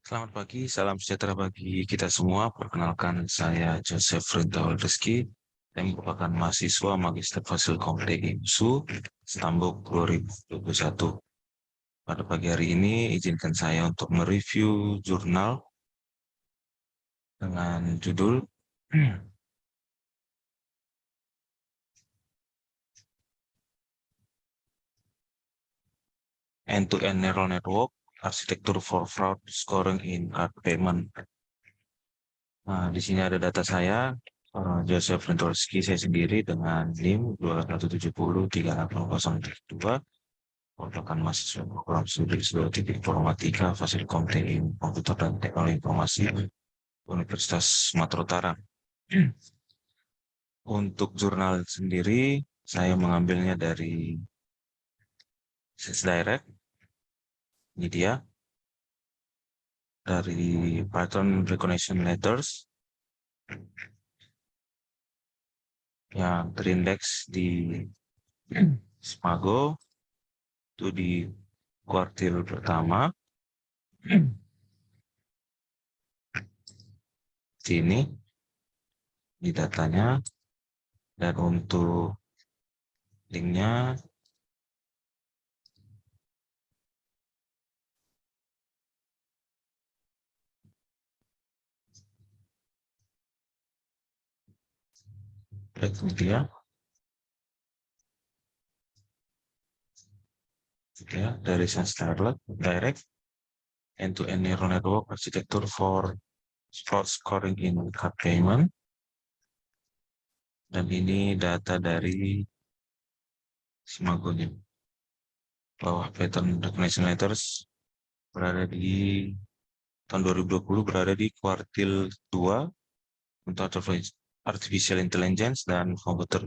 Selamat pagi, salam sejahtera bagi kita semua. Perkenalkan, saya Joseph Rintaul Rizky, yang merupakan mahasiswa Magister Fasilkom IMSU, Stambuk 2021. Pada pagi hari ini, izinkan saya untuk mereview jurnal dengan judul End-to-End Neural Network, Architecture for Fraud Scoring in Card Payment. Nah, di sini ada data saya, Joseph Rentorski, saya sendiri dengan NIM 21703802, merupakan mahasiswa program studi S2 Informatika Fasilkom TI Komputer dan Teknologi Informasi Universitas Sumatera Utara. Untuk jurnal sendiri, saya mengambilnya dari Sales Direct, ini dia, dari Pattern Recognition Letters, yang terindeks di Smago, itu di kuartil pertama. Sini di datanya, dan untuk linknya dia ya, dari Sales Direct End-to-End Neural Network Architecture for Fraud Scoring in Card Payment, dan ini data dari Simagonya. Bawah Pattern Recognition Letters berada di tahun 2020, berada di kuartil 2 untuk Artificial Intelligence dan Computer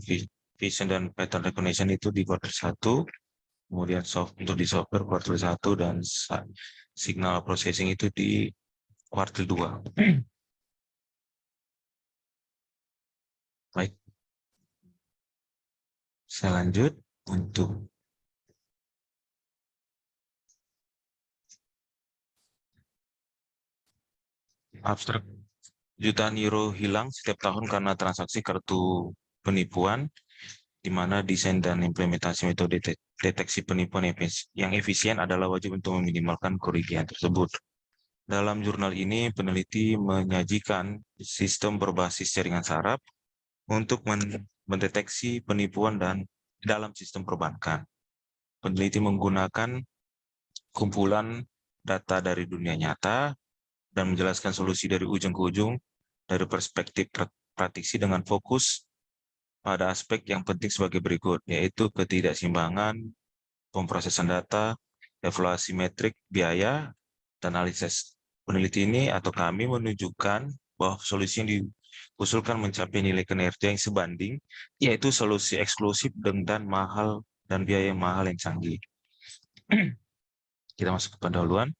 Vision dan Pattern Recognition itu di kuartil 1, kemudian untuk di software kuartil 1, dan signal processing itu di kuartil 2. Baik, saya lanjut untuk abstrak. Jutaan euro hilang setiap tahun karena transaksi kartu penipuan, di mana desain dan implementasi metode deteksi penipuan yang efisien adalah wajib untuk meminimalkan kerugian tersebut. Dalam jurnal ini, peneliti menyajikan sistem berbasis jaringan saraf untuk mendeteksi penipuan dan dalam sistem perbankan. Peneliti menggunakan kumpulan data dari dunia nyata dan menjelaskan solusi dari ujung ke ujung dari perspektif praktisi dengan fokus pada aspek yang penting sebagai berikut, yaitu ketidakseimbangan, pemrosesan data, evaluasi metrik, biaya, dan analisis. Peneliti ini atau kami menunjukkan bahwa solusi yang diusulkan mencapai nilai kinerja yang sebanding, yaitu solusi eksklusif dan mahal dan biaya yang mahal yang canggih. Kita masuk ke pendahuluan.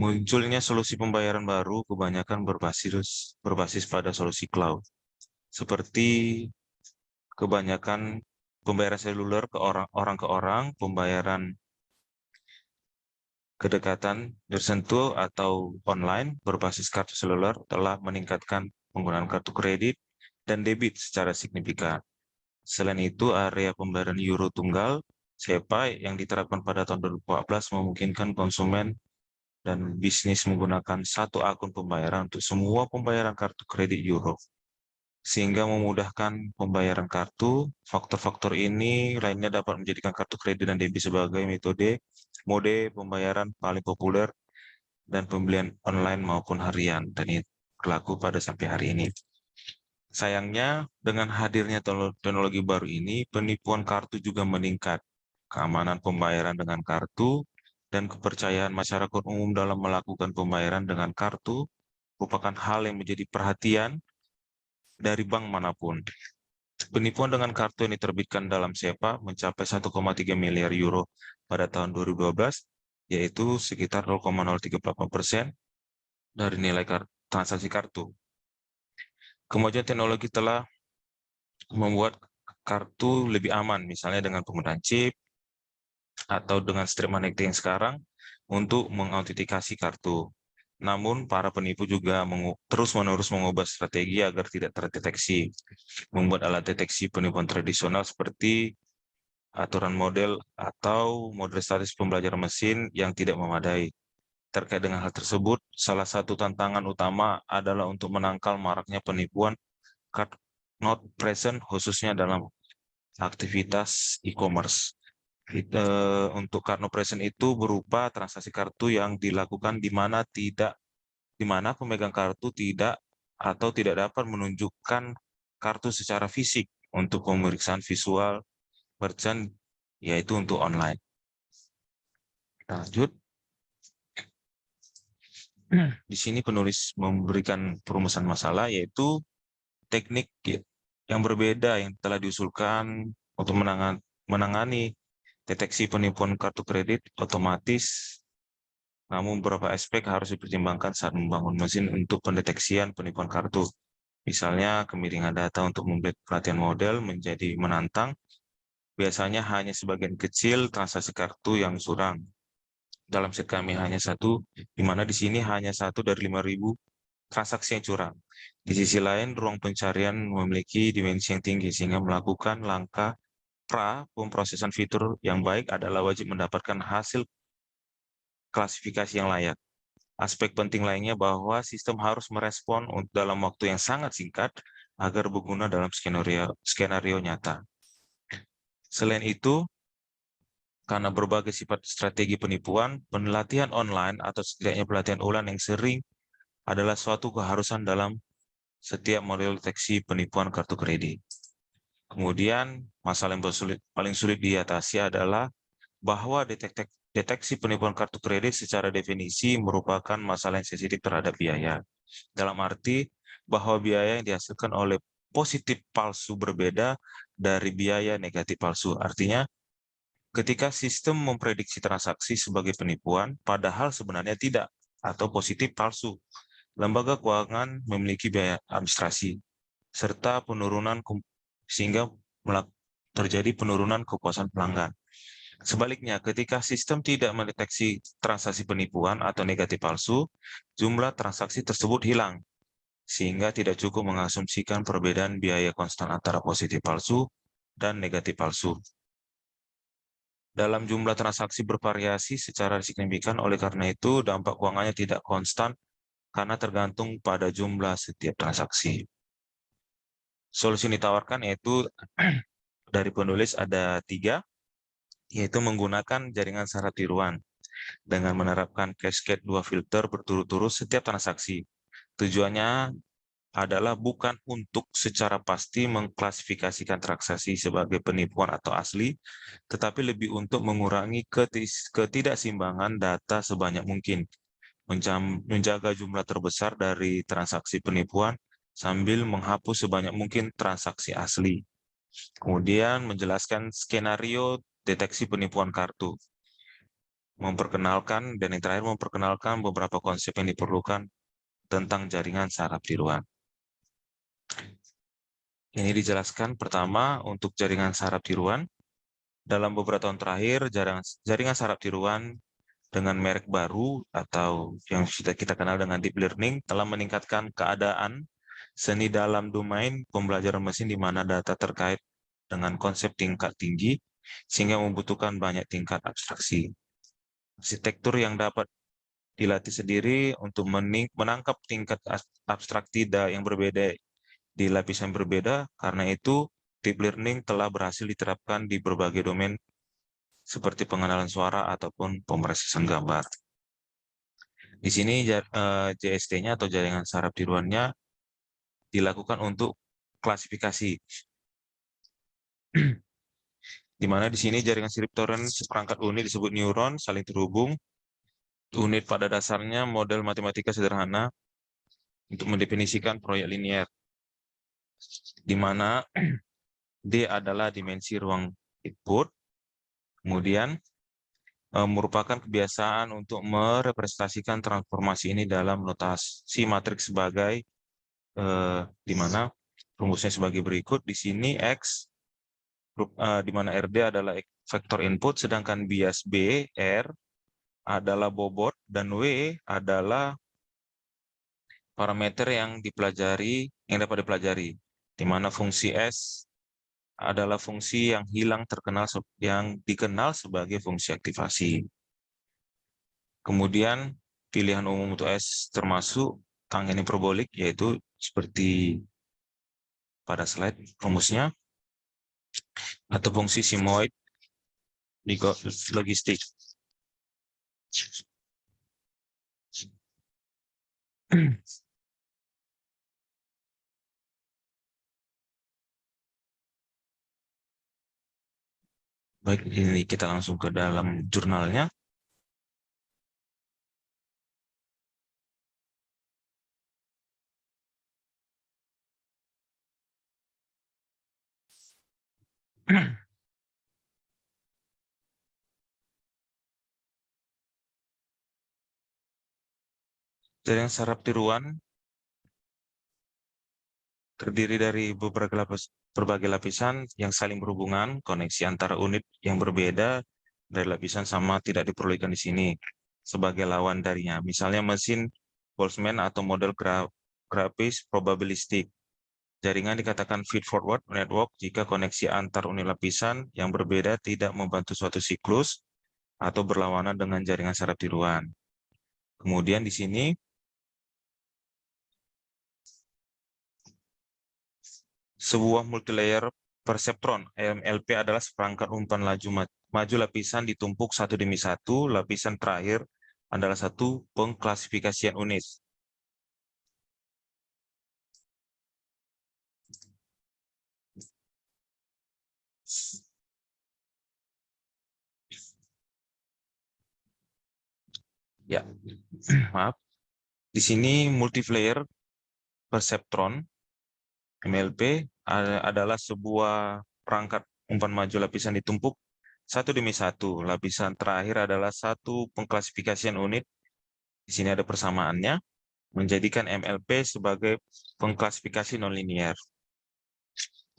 Munculnya solusi pembayaran baru kebanyakan berbasis pada solusi cloud, seperti kebanyakan pembayaran seluler ke orang ke orang, pembayaran kedekatan tersentuh atau online berbasis kartu seluler telah meningkatkan penggunaan kartu kredit dan debit secara signifikan. Selain itu, area pembayaran euro tunggal SEPA yang diterapkan pada tahun 2014 memungkinkan konsumen dan bisnis menggunakan satu akun pembayaran untuk semua pembayaran kartu kredit euro, sehingga memudahkan pembayaran kartu. Faktor-faktor ini lainnya dapat menjadikan kartu kredit dan debit sebagai mode pembayaran paling populer dan pembelian online maupun harian, dan ini berlaku pada sampai hari ini. Sayangnya, dengan hadirnya teknologi baru ini, penipuan kartu juga meningkat. Keamanan pembayaran dengan kartu dan kepercayaan masyarakat umum dalam melakukan pembayaran dengan kartu merupakan hal yang menjadi perhatian dari bank manapun. Penipuan dengan kartu yang diterbitkan dalam SEPA mencapai 1,3 miliar euro pada tahun 2012, yaitu sekitar 0,038% dari nilai transaksi kartu. Kemajuan teknologi telah membuat kartu lebih aman, misalnya dengan penggunaan chip atau dengan strip magnetik yang sekarang untuk mengautentikasi kartu. Namun, para penipu juga terus-menerus mengubah strategi agar tidak terdeteksi, membuat alat deteksi penipuan tradisional seperti aturan model atau model statis pembelajaran mesin yang tidak memadai. Terkait dengan hal tersebut, salah satu tantangan utama adalah untuk menangkal maraknya penipuan card not present khususnya dalam aktivitas e-commerce. Untuk card not present itu berupa transaksi kartu yang dilakukan di mana pemegang kartu tidak atau tidak dapat menunjukkan kartu secara fisik untuk pemeriksaan visual merchant, yaitu untuk online. Lanjut. Di sini penulis memberikan perumusan masalah, yaitu teknik yang berbeda yang telah diusulkan untuk menangani deteksi penipuan kartu kredit otomatis, namun beberapa aspek harus dipertimbangkan saat membangun mesin untuk pendeteksian penipuan kartu. Misalnya, kemiringan data untuk membuat pelatihan model menjadi menantang. Biasanya hanya sebagian kecil transaksi kartu yang curang. Dalam set kami hanya satu, di mana di sini hanya 1 dari 5.000 transaksi yang curang. Di sisi lain, ruang pencarian memiliki dimensi yang tinggi, sehingga melakukan langkah pemrosesan fitur yang baik adalah wajib mendapatkan hasil klasifikasi yang layak. Aspek penting lainnya bahwa sistem harus merespon dalam waktu yang sangat singkat agar berguna dalam skenario nyata. Selain itu, karena berbagai sifat strategi penipuan, pelatihan online atau setidaknya pelatihan ulang yang sering adalah suatu keharusan dalam setiap model deteksi penipuan kartu kredit. Kemudian, masalah yang paling sulit diatasi adalah bahwa deteksi penipuan kartu kredit secara definisi merupakan masalah yang sensitif terhadap biaya. Dalam arti bahwa biaya yang dihasilkan oleh positif palsu berbeda dari biaya negatif palsu. Artinya, ketika sistem memprediksi transaksi sebagai penipuan, padahal sebenarnya tidak, atau positif palsu, lembaga keuangan memiliki biaya administrasi, serta sehingga terjadi penurunan kepuasan pelanggan. Sebaliknya, ketika sistem tidak mendeteksi transaksi penipuan atau negatif palsu, jumlah transaksi tersebut hilang, sehingga tidak cukup mengasumsikan perbedaan biaya konstan antara positif palsu dan negatif palsu. Dalam jumlah transaksi bervariasi secara signifikan, oleh karena itu dampak keuangannya tidak konstan karena tergantung pada jumlah setiap transaksi. Solusi yang ditawarkan yaitu dari penulis ada 3, yaitu menggunakan jaringan saraf tiruan dengan menerapkan cascade 2 filter berturut-turut setiap transaksi. Tujuannya adalah bukan untuk secara pasti mengklasifikasikan transaksi sebagai penipuan atau asli, tetapi lebih untuk mengurangi ketidakseimbangan data sebanyak mungkin, menjaga jumlah terbesar dari transaksi penipuan sambil menghapus sebanyak mungkin transaksi asli. Kemudian menjelaskan skenario deteksi penipuan kartu. Memperkenalkan, dan yang terakhir memperkenalkan beberapa konsep yang diperlukan tentang jaringan saraf tiruan. Ini dijelaskan pertama untuk jaringan saraf tiruan. Dalam beberapa tahun terakhir, jaringan saraf tiruan dengan merek baru atau yang sudah kita kenal dengan deep learning telah meningkatkan keadaan seni dalam domain pembelajaran mesin di mana data terkait dengan konsep tingkat tinggi sehingga membutuhkan banyak tingkat abstraksi. Arsitektur yang dapat dilatih sendiri untuk menangkap tingkat abstraksi yang berbeda di lapisan berbeda. Karena itu, deep learning telah berhasil diterapkan di berbagai domain seperti pengenalan suara ataupun pemrosesan gambar. Di sini JST-nya atau jaringan saraf tiruannya dilakukan untuk klasifikasi. Di mana di sini jaringan sirip-toren seperangkat unit disebut neuron saling terhubung. Unit pada dasarnya model matematika sederhana untuk mendefinisikan proyek linier, di mana D adalah dimensi ruang input, kemudian merupakan kebiasaan untuk merepresentasikan transformasi ini dalam notasi matriks sebagai di mana rumusnya sebagai berikut. Di sini X, di mana RD adalah vektor input, sedangkan bias B, R, adalah bobot, dan W adalah parameter yang dapat dipelajari, di mana fungsi S adalah fungsi yang dikenal sebagai fungsi aktivasi. Kemudian pilihan umum untuk S termasuk tanggen hiperbolik, yaitu seperti pada slide rumusnya, atau fungsi simoid logistik. Baik, ini kita langsung ke dalam jurnalnya. Jaringan saraf tiruan terdiri dari berbagai lapisan yang saling berhubungan, koneksi antara unit yang berbeda dari lapisan sama tidak diperlukan di sini sebagai lawan darinya. Misalnya mesin Boltzmann atau model grafis probabilistik. Jaringan dikatakan feed-forward network jika koneksi antar unit lapisan yang berbeda tidak membantu suatu siklus atau berlawanan dengan jaringan saraf tiruan. Kemudian di sini sebuah multilayer perseptron MLP adalah seperangkat umpan maju lapisan ditumpuk satu demi satu. Lapisan terakhir adalah satu pengklasifikasian unit. Ya, maaf. Di sini multilayer perseptron MLP adalah sebuah perangkat umpan maju lapisan ditumpuk satu demi satu. Lapisan terakhir adalah satu pengklasifikasian unit. Di sini ada persamaannya, menjadikan MLP sebagai pengklasifikasi nonlinear.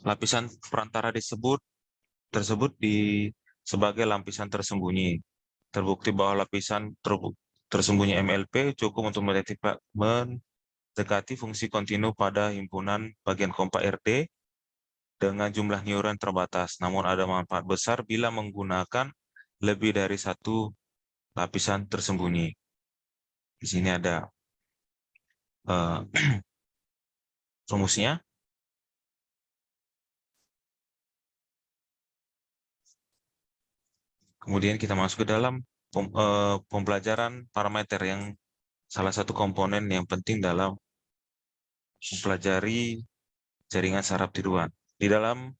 Lapisan perantara tersebut sebagai lapisan tersembunyi. Terbukti bahwa lapisan tersembunyi MLP cukup untuk mendekati fungsi kontinu pada himpunan bagian kompak RD dengan jumlah neuron terbatas, namun ada manfaat besar bila menggunakan lebih dari satu lapisan tersembunyi. Di sini ada rumusnya. Kemudian kita masuk ke dalam pembelajaran parameter yang salah satu komponen yang penting dalam mempelajari jaringan saraf tiruan. Di dalam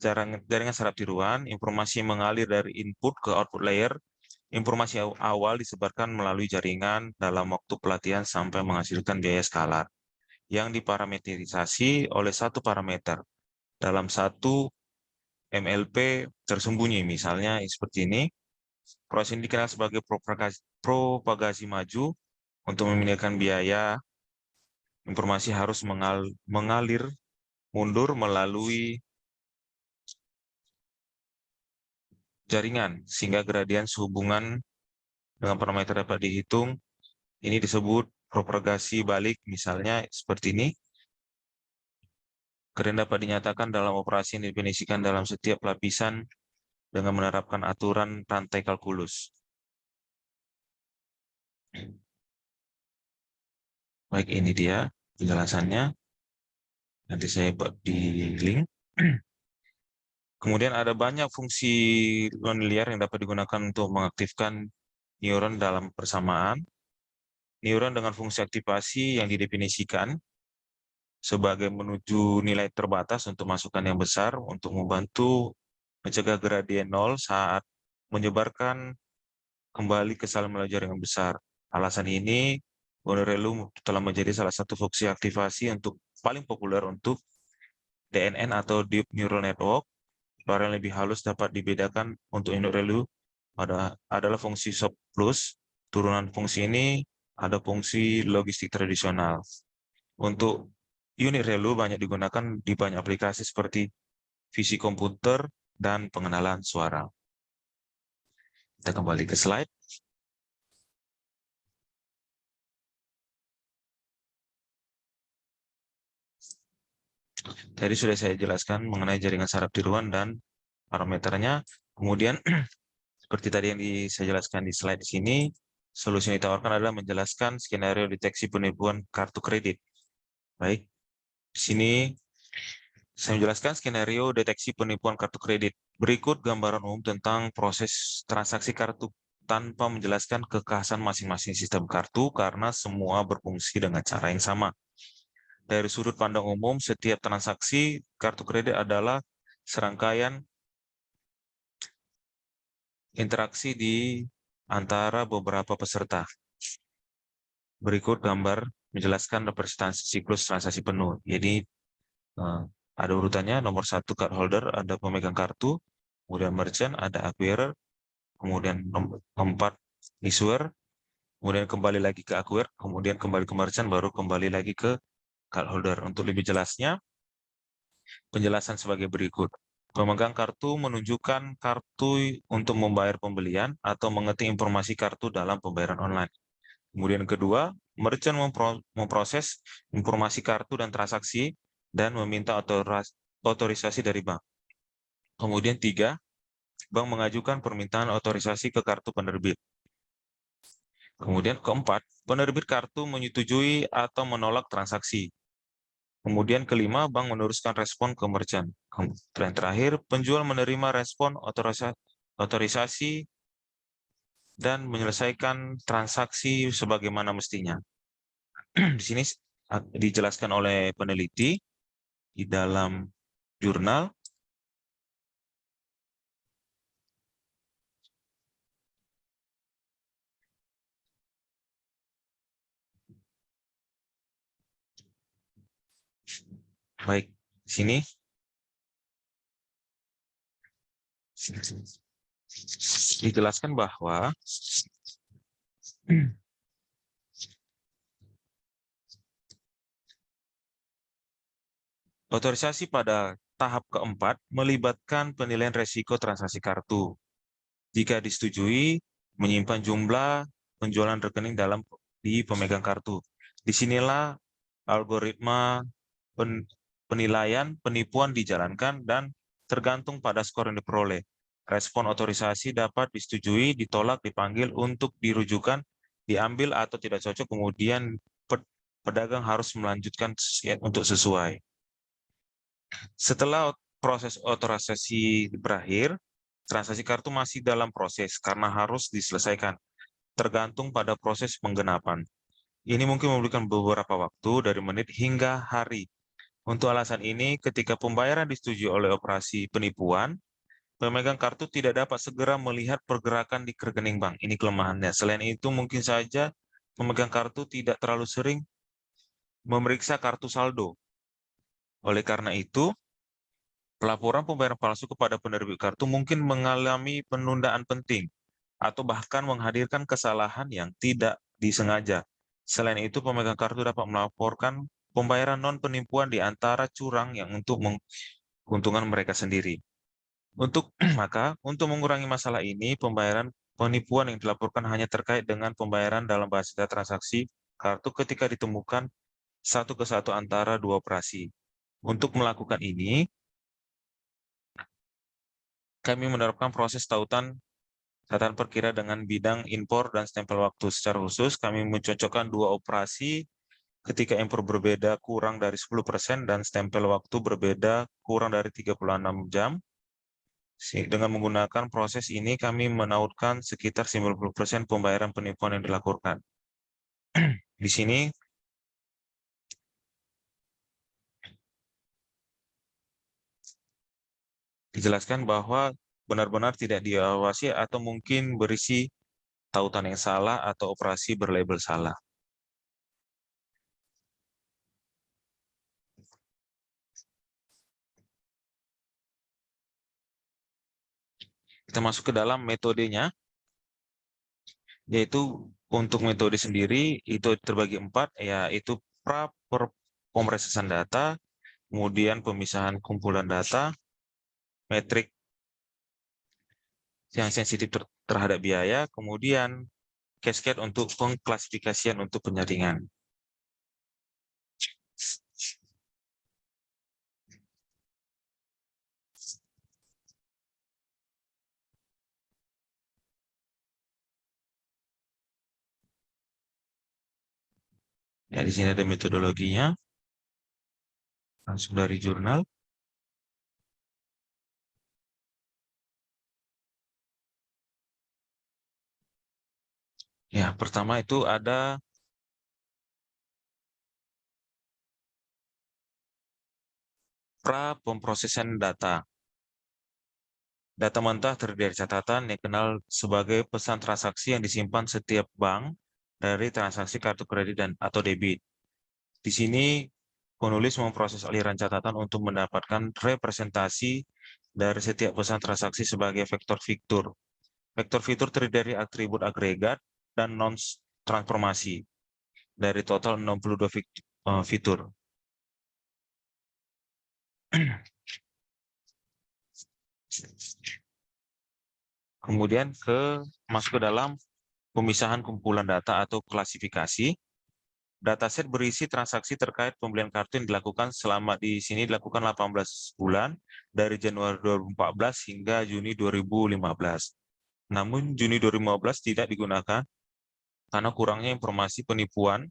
jaringan saraf tiruan, informasi mengalir dari input ke output layer. Informasi awal disebarkan melalui jaringan dalam waktu pelatihan sampai menghasilkan biaya skalar yang diparametrisasi oleh satu parameter dalam satu MLP tersembunyi. Misalnya seperti ini. Proses ini dikenal sebagai propagasi maju. Untuk memindahkan biaya, informasi harus mengalir mundur melalui jaringan sehingga gradien sehubungan dengan parameter dapat dihitung. Ini disebut propagasi balik, misalnya seperti ini. Gradien dapat dinyatakan dalam operasi yang didefinisikan dalam setiap lapisan dengan menerapkan aturan rantai kalkulus. Baik, ini dia penjelasannya. Nanti saya buat di link. Kemudian ada banyak fungsi nonlinear yang dapat digunakan untuk mengaktifkan neuron dalam persamaan. Neuron dengan fungsi aktivasi yang didefinisikan sebagai menuju nilai terbatas untuk masukan yang besar untuk membantu mencegah gradien nol saat menyebarkan kembali ke sel melalui jaringan besar. Alasan ini, Bonnerello telah menjadi salah satu fungsi aktivasi untuk paling populer untuk DNN atau Deep Neural Network. Luar yang lebih halus dapat dibedakan untuk induk relu adalah fungsi sub plus. Turunan fungsi ini ada fungsi logistik tradisional. Untuk unit relu banyak digunakan di banyak aplikasi seperti visi komputer dan pengenalan suara. Kita kembali ke slide. Tadi sudah saya jelaskan mengenai jaringan saraf tiruan dan parameternya. Kemudian seperti tadi yang saya jelaskan di slide di sini, solusi yang ditawarkan adalah menjelaskan skenario deteksi penipuan kartu kredit. Baik, di sini saya menjelaskan skenario deteksi penipuan kartu kredit. Berikut gambaran umum tentang proses transaksi kartu tanpa menjelaskan kekhasan masing-masing sistem kartu karena semua berfungsi dengan cara yang sama. Dari sudut pandang umum, setiap transaksi kartu kredit adalah serangkaian interaksi di antara beberapa peserta. Berikut gambar menjelaskan representasi siklus transaksi penuh. Jadi ada urutannya, nomor 1 card holder, ada pemegang kartu, kemudian merchant, ada acquirer, kemudian nomor 4 issuer, kemudian kembali lagi ke acquirer, kemudian kembali ke merchant, baru kembali lagi ke card holder. Untuk lebih jelasnya, penjelasan sebagai berikut. Pemegang kartu menunjukkan kartu untuk membayar pembelian atau mengetik informasi kartu dalam pembayaran online. Kemudian kedua, merchant memproses informasi kartu dan transaksi dan meminta otorisasi dari bank. Kemudian tiga, bank mengajukan permintaan otorisasi ke kartu penerbit. Kemudian keempat, penerbit kartu menyetujui atau menolak transaksi. Kemudian kelima, bank meneruskan respon ke merchant. Dan terakhir, penjual menerima respon otorisasi dan menyelesaikan transaksi sebagaimana mestinya. Di sini dijelaskan oleh peneliti di dalam jurnal. Baik, di sini dijelaskan bahwa otorisasi pada tahap keempat melibatkan penilaian resiko transaksi kartu. Jika disetujui, menyimpan jumlah penjualan rekening di pemegang kartu. Disinilah algoritma penilaian penipuan dijalankan dan tergantung pada skor yang diperoleh. Respon otorisasi dapat disetujui, ditolak, dipanggil untuk dirujukan, diambil atau tidak cocok, kemudian pedagang harus melanjutkan untuk sesuai. Setelah proses otorisasi berakhir, transaksi kartu masih dalam proses karena harus diselesaikan, tergantung pada proses penggenapan. Ini mungkin memberikan beberapa waktu dari menit hingga hari. Untuk alasan ini, ketika pembayaran disetujui oleh operasi penipuan, pemegang kartu tidak dapat segera melihat pergerakan di rekening bank. Ini kelemahannya. Selain itu, mungkin saja pemegang kartu tidak terlalu sering memeriksa kartu saldo. Oleh karena itu, pelaporan pembayaran palsu kepada penerbit kartu mungkin mengalami penundaan penting atau bahkan menghadirkan kesalahan yang tidak disengaja. Selain itu, pemegang kartu dapat melaporkan pembayaran non-penipuan di antara curang yang untuk keuntungan mereka sendiri. Untuk mengurangi masalah ini, pembayaran penipuan yang dilaporkan hanya terkait dengan pembayaran dalam basis data transaksi kartu ketika ditemukan satu ke satu antara dua operasi. Untuk melakukan ini, kami menerapkan proses tautan perkira dengan bidang impor dan stempel waktu. Secara khusus, kami mencocokkan dua operasi ketika impor berbeda kurang dari 10% dan stempel waktu berbeda kurang dari 36 jam. Dengan menggunakan proses ini, kami menautkan sekitar 90% pembayaran penipuan yang dilakukan. Di sini, dijelaskan bahwa benar-benar tidak diawasi atau mungkin berisi tautan yang salah atau operasi berlabel salah. Kita masuk ke dalam metodenya, yaitu untuk metode sendiri itu terbagi 4, yaitu pemrosesan data, kemudian pemisahan kumpulan data, metrik yang sensitif terhadap biaya, kemudian cascade untuk pengklasifikasian untuk penyaringan. Ya, di sini ada metodologinya, langsung dari jurnal. Ya, pertama itu ada pra pemrosesan data. Data mentah terdiri dari catatan yang dikenal sebagai pesan transaksi yang disimpan setiap bank dari transaksi kartu kredit dan atau debit. Di sini penulis memproses aliran catatan untuk mendapatkan representasi dari setiap pesan transaksi sebagai vektor fitur. Vektor fitur terdiri dari atribut agregat dan non-transformasi dari total 62 fitur. Kemudian masuk ke dalam pemisahan kumpulan data atau klasifikasi. Dataset berisi transaksi terkait pembelian kartu yang dilakukan selama di sini dilakukan 18 bulan dari Januari 2014 hingga Juni 2015. Namun Juni 2015 tidak digunakan karena kurangnya informasi penipuan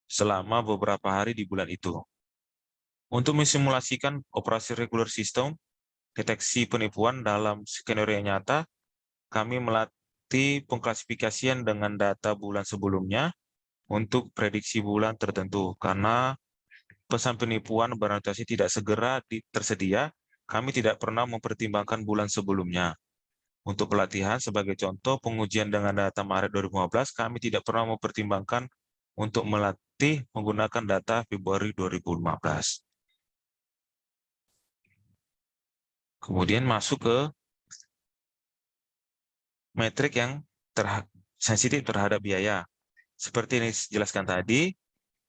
selama beberapa hari di bulan itu. Untuk mensimulasikan operasi regular system, deteksi penipuan dalam skenario nyata, kami melatih pengklasifikasian dengan data bulan sebelumnya untuk prediksi bulan tertentu. Karena pesan penipuan berorientasi tidak segera tersedia, kami tidak pernah mempertimbangkan bulan sebelumnya. Untuk pelatihan, sebagai contoh, pengujian dengan data Maret 2015, kami tidak pernah mempertimbangkan untuk melatih menggunakan data Februari 2015. Kemudian masuk ke metrik yang sensitif terhadap biaya. Seperti yang dijelaskan tadi,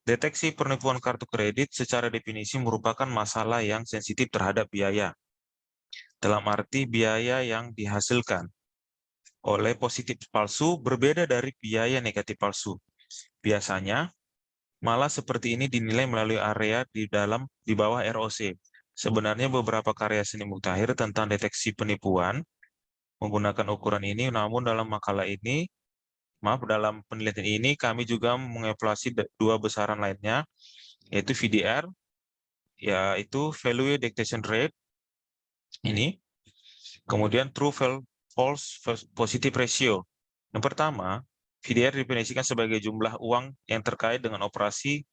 deteksi penipuan kartu kredit secara definisi merupakan masalah yang sensitif terhadap biaya. Dalam arti biaya yang dihasilkan oleh positif palsu berbeda dari biaya negatif palsu. Biasanya, malah seperti ini dinilai melalui area di bawah ROC. Sebenarnya beberapa karya seni mutakhir tentang deteksi penipuan menggunakan ukuran ini, namun dalam makalah ini, dalam penelitian ini kami juga mengevaluasi dua besaran lainnya, yaitu VDR, yaitu Value Detection Rate, ini, kemudian True False Positive Ratio. Yang pertama, VDR didefinisikan sebagai jumlah uang yang terkait dengan operasi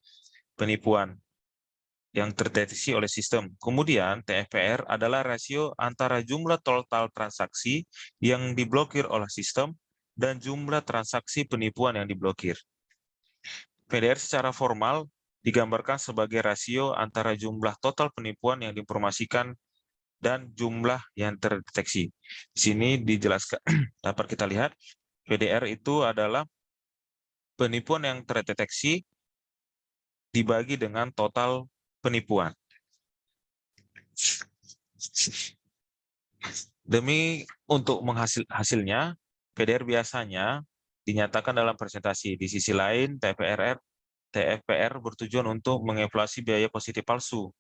penipuan yang terdeteksi oleh sistem. Kemudian, TFPR adalah rasio antara jumlah total transaksi yang diblokir oleh sistem dan jumlah transaksi penipuan yang diblokir. VDR secara formal digambarkan sebagai rasio antara jumlah total penipuan yang diinformasikan dan jumlah yang terdeteksi. Di sini dijelaskan, dapat kita lihat, VDR itu adalah penipuan yang terdeteksi dibagi dengan total penipuan. Demi untuk hasilnya, VDR biasanya dinyatakan dalam presentasi. Di sisi lain, TFPR bertujuan untuk mengevaluasi biaya positif palsu.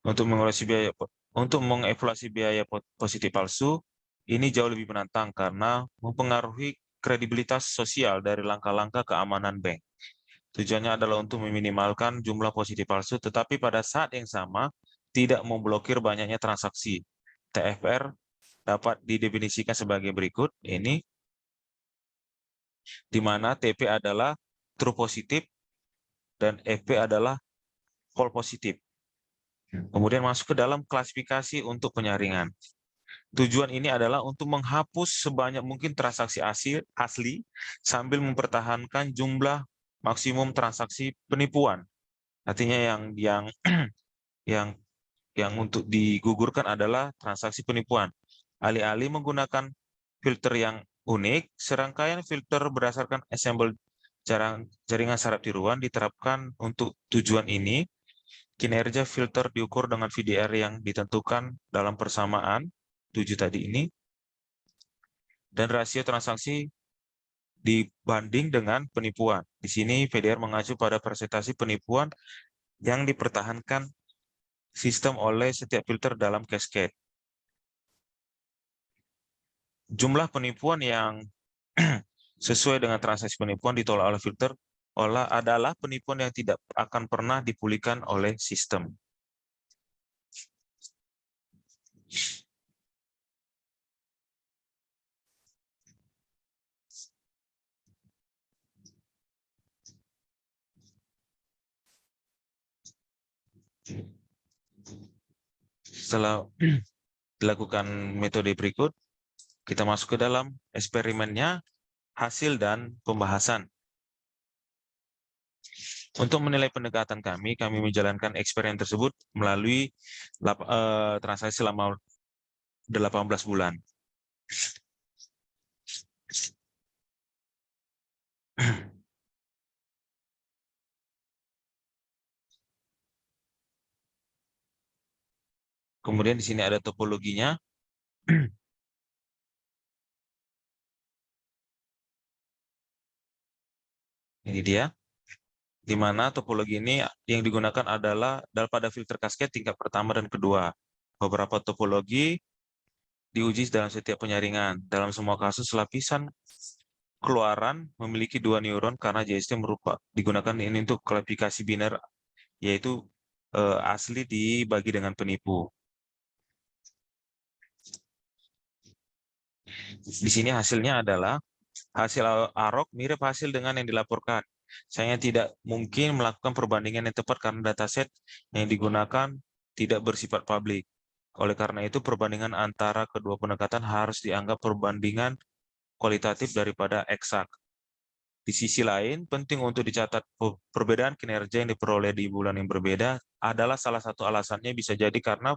Untuk mengevaluasi biaya positif palsu, ini jauh lebih menantang karena mempengaruhi kredibilitas sosial dari langkah-langkah keamanan bank. Tujuannya adalah untuk meminimalkan jumlah positif palsu, tetapi pada saat yang sama tidak memblokir banyaknya transaksi. TFR dapat didefinisikan sebagai berikut, ini, di mana TP adalah true positif dan FP adalah false positif. Kemudian masuk ke dalam klasifikasi untuk penyaringan. Tujuan ini adalah untuk menghapus sebanyak mungkin transaksi asli sambil mempertahankan jumlah maksimum transaksi penipuan. Artinya yang untuk digugurkan adalah transaksi penipuan. Alih-alih menggunakan filter yang unik, serangkaian filter berdasarkan ensemble jaringan saraf tiruan diterapkan untuk tujuan ini. Kinerja filter diukur dengan VDR yang ditentukan dalam persamaan 7 tadi ini, dan rasio transaksi dibanding dengan penipuan. Di sini VDR mengacu pada presentasi penipuan yang dipertahankan sistem oleh setiap filter dalam cascade. Jumlah penipuan yang sesuai dengan transaksi penipuan ditolak oleh filter adalah penipuan yang tidak akan pernah dipulihkan oleh sistem. Setelah dilakukan metode berikut, kita masuk ke dalam eksperimennya, hasil dan pembahasan. Untuk menilai pendekatan kami menjalankan eksperimen tersebut melalui transaksi selama 18 bulan. Kemudian di sini ada topologinya. Ini dia. Di mana topologi ini yang digunakan adalah pada filter cascade tingkat pertama dan kedua. Beberapa topologi diuji dalam setiap penyaringan. Dalam semua kasus, lapisan keluaran memiliki 2 neuron karena JST digunakan ini untuk klasifikasi biner, yaitu asli dibagi dengan penipu. Di sini hasilnya adalah hasil AROC mirip hasil dengan yang dilaporkan. Saya tidak mungkin melakukan perbandingan yang tepat karena dataset yang digunakan tidak bersifat publik. Oleh karena itu, perbandingan antara kedua pendekatan harus dianggap perbandingan kualitatif daripada eksak. Di sisi lain, penting untuk dicatat perbedaan kinerja yang diperoleh di bulan yang berbeda adalah salah satu alasannya bisa jadi karena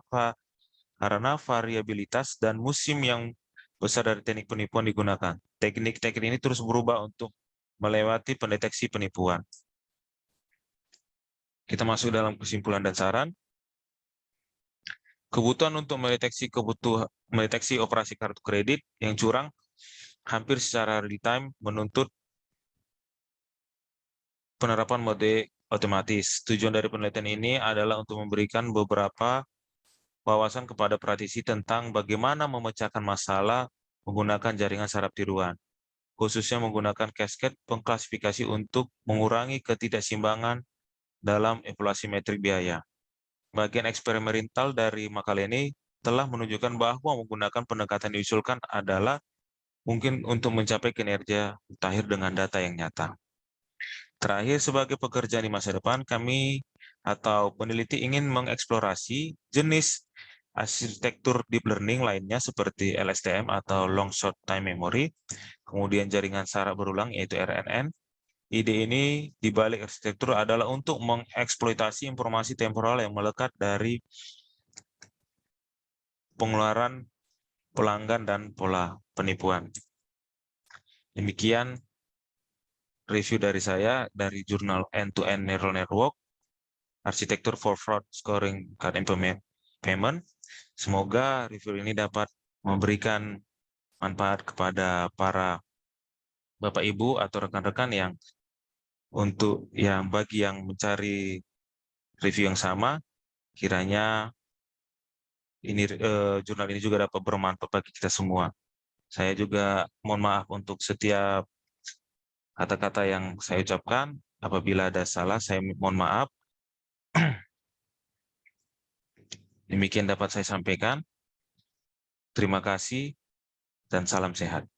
variabilitas dan musim yang besar dari teknik penipuan digunakan. Teknik-teknik ini terus berubah untuk melewati pendeteksi penipuan. Kita masuk dalam kesimpulan dan saran. Kebutuhan untuk mendeteksi operasi kartu kredit yang curang hampir secara real time menuntut penerapan mode otomatis. Tujuan dari penelitian ini adalah untuk memberikan beberapa wawasan kepada praktisi tentang bagaimana memecahkan masalah menggunakan jaringan saraf tiruan, khususnya menggunakan cascade pengklasifikasi untuk mengurangi ketidakseimbangan dalam evaluasi metrik biaya. Bagian eksperimental dari makalah ini telah menunjukkan bahwa menggunakan pendekatan diusulkan adalah mungkin untuk mencapai kinerja mutakhir dengan data yang nyata. Terakhir, sebagai pekerjaan di masa depan, kami atau peneliti ingin mengeksplorasi jenis arsitektur deep learning lainnya seperti LSTM atau long short time memory, kemudian jaringan saraf berulang yaitu RNN. Ide ini di balik arsitektur adalah untuk mengeksploitasi informasi temporal yang melekat dari pengeluaran pelanggan dan pola penipuan. Demikian review dari saya dari jurnal End-to-End Neural Network, Arsitektur for Fraud Scoring Card Payment. Semoga review ini dapat memberikan manfaat kepada para Bapak Ibu atau rekan-rekan yang bagi yang mencari review yang sama, kiranya jurnal ini juga dapat bermanfaat bagi kita semua. Saya juga mohon maaf untuk setiap kata-kata yang saya ucapkan. Apabila ada salah, saya mohon maaf. Demikian dapat saya sampaikan. Terima kasih dan salam sehat.